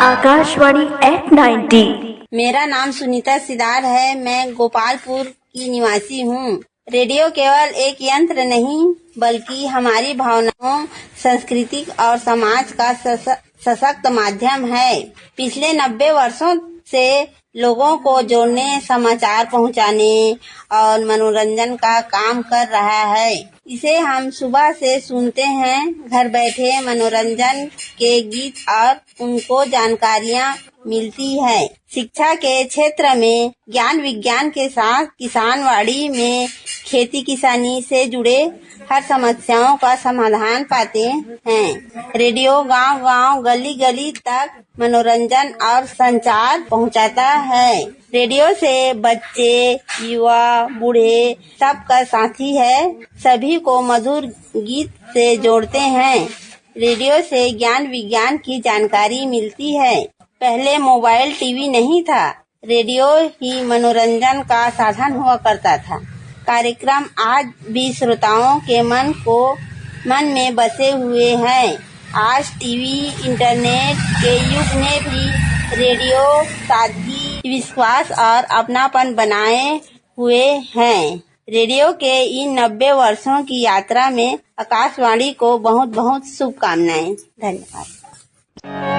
Akashvani F90। मेरा नाम सुनीता सिदार है। मैं गोपालपुर की निवासी हूँ। रेडियो केवल एक यंत्र नहीं बल्कि हमारी भावनाओं, संस्कृति और समाज का सशक्त माध्यम है। पिछले 90 वर्षों से लोगों को जोड़ने, समाचार पहुँचाने और मनोरंजन का काम कर रहा है। इसे हम सुबह से सुनते हैं। घर बैठे मनोरंजन के गीत और उनको जानकारियाँ मिलती है। शिक्षा के क्षेत्र में ज्ञान विज्ञान के साथ किसानवाड़ी में खेती किसानी से जुड़े हर समस्याओं का समाधान पाते हैं। रेडियो गांव-गांव, गली-गली तक मनोरंजन और संचार पहुंचाता है। रेडियो से बच्चे, युवा, बूढ़े सबका साथी है। सभी को मधुर गीत से जोड़ते हैं। रेडियो से ज्ञान विज्ञान की जानकारी मिलती है। पहले मोबाइल, टीवी नहीं था। रेडियो ही मनोरंजन का साधन हुआ करता था। कार्यक्रम आज भी श्रोताओं के मन में बसे हुए हैं। आज टीवी, इंटरनेट के युग में भी रेडियो सादगी, विश्वास और अपनापन बनाए हुए हैं। रेडियो के इन 90 वर्षों की यात्रा में आकाशवाणी को बहुत बहुत शुभकामनाएं। धन्यवाद।